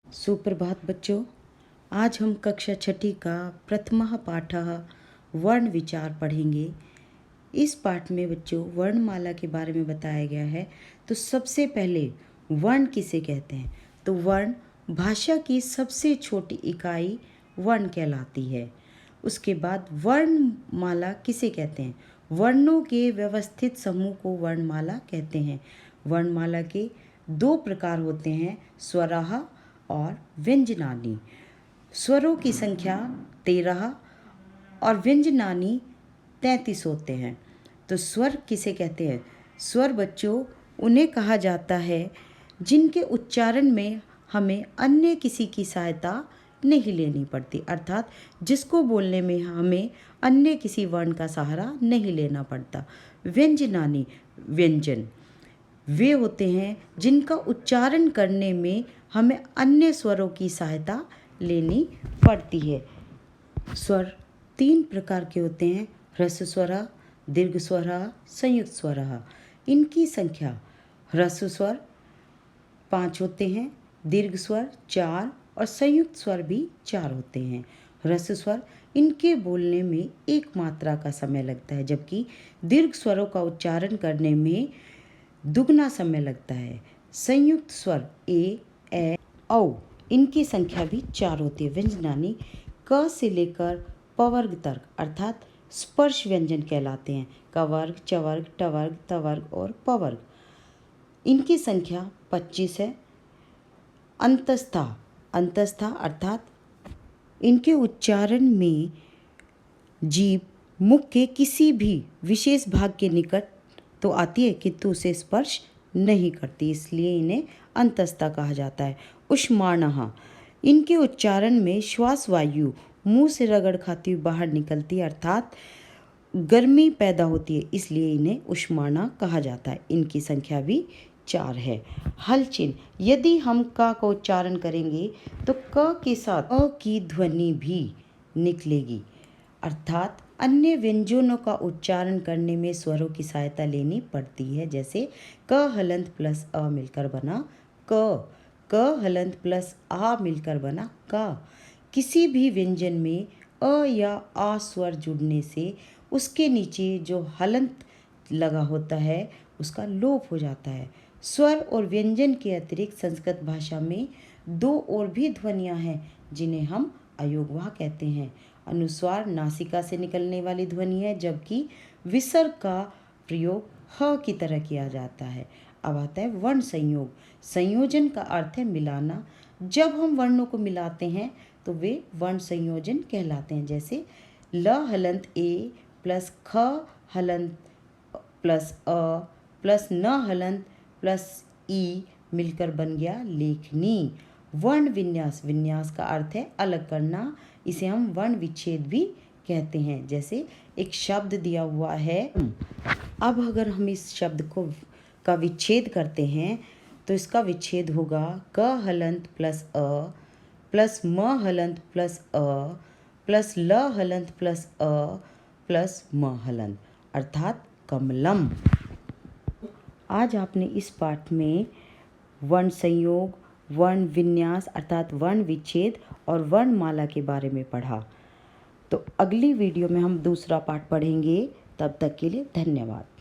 सुप्रभात बच्चों। आज हम कक्षा छठी का प्रथमः पाठः वर्ण विचार पढ़ेंगे। इस पाठ में बच्चों वर्णमाला के बारे में बताया गया है। तो सबसे पहले वर्ण किसे कहते हैं? तो वर्ण भाषा की सबसे छोटी इकाई वर्ण कहलाती है। उसके बाद वर्णमाला किसे कहते हैं? वर्णों के व्यवस्थित समूह को वर्णमाला कहते हैं। वर्णमाला के दो प्रकार होते हैं, स्वराह और व्यंजनानी। स्वरों की संख्या 13 और व्यंजनानी 33 होते हैं। तो स्वर किसे कहते हैं? स्वर बच्चों उन्हें कहा जाता है जिनके उच्चारण में हमें अन्य किसी की सहायता नहीं लेनी पड़ती, अर्थात जिसको बोलने में हमें अन्य किसी वर्ण का सहारा नहीं लेना पड़ता। व्यंजनानी व्यंजन वे होते हैं जिनका उच्चारण करने में हमें अन्य स्वरों की सहायता लेनी पड़ती है। स्वर 3 प्रकार के होते हैं, ह्रस्व स्वरा, दीर्घ स्वरा, संयुक्त स्वरा। इनकी संख्या ह्रस्व स्वर 5 होते हैं, दीर्घ स्वर 4 और संयुक्त स्वर भी 4 होते हैं। ह्रस्व स्वर इनके बोलने में एक मात्रा का समय लगता है, जबकि दीर्घ स्वरों का उच्चारण करने में दुगना समय लगता है। संयुक्त स्वर ए, औ इनकी संख्या भी 4 होती है। व्यंजनानी क से लेकर प वर्ग तक अर्थात स्पर्श व्यंजन कहलाते हैं। क वर्ग, च वर्ग, ट वर्ग, त वर्ग और प वर्ग। इनकी संख्या 25 है। अंतस्था अर्थात इनके उच्चारण में जीभ मुख के किसी भी विशेष भाग के निकट तो आती है किंतु उसे स्पर्श नहीं करती, इसलिए इन्हें अंतस्था कहा जाता है। उष्माणः इनके उच्चारण में श्वास वायु मुंह से रगड़ खाती हुई बाहर निकलती है, अर्थात गर्मी पैदा होती है, इसलिए इन्हें उष्माणा कहा जाता है। इनकी संख्या भी 4 है। हल चिन्ह यदि हम क का उच्चारण करेंगे तो क के साथ अ की ध्वनि भी निकलेगी, अर्थात अन्य व्यंजनों का उच्चारण करने में स्वरों की सहायता लेनी पड़ती है। जैसे क हलंत प्लस अ मिलकर बना क हलंत प्लस आ मिलकर बना का। किसी भी व्यंजन में अ या आ स्वर जुड़ने से उसके नीचे जो हलंत लगा होता है उसका लोप हो जाता है। स्वर और व्यंजन के अतिरिक्त संस्कृत भाषा में 2 और भी ध्वनियाँ हैं जिन्हें हम अयोगवाह कहते हैं। अनुस्वार नासिका से निकलने वाली ध्वनि है, जबकि विसर्ग का प्रयोग ह की तरह किया जाता है। अब आता है वर्ण संयोग। संयोजन का अर्थ है मिलाना। जब हम वर्णों को मिलाते हैं तो वे वर्ण संयोजन कहलाते हैं। जैसे ल हलंत ए प्लस ख हलंत प्लस अ प्लस न हलंत प्लस ई मिलकर बन गया लेखनी। वर्ण विन्यास, विन्यास का अर्थ है अलग करना, इसे हम वर्ण विच्छेद भी कहते हैं। जैसे एक शब्द दिया हुआ है, अब अगर हम इस शब्द का विच्छेद करते हैं तो इसका विच्छेद होगा क हलंत प्लस अ प्लस म हलंत प्लस अ प्लस ल हलंत प्लस अ प्लस म हलंत, अर्थात कमलम। आज आपने इस पाठ में वर्ण संयोग, वर्ण विन्यास अर्थात वर्ण विच्छेद और वर्णमाला के बारे में पढ़ा। तो अगली वीडियो में हम दूसरा पाठ पढ़ेंगे। तब तक के लिए धन्यवाद।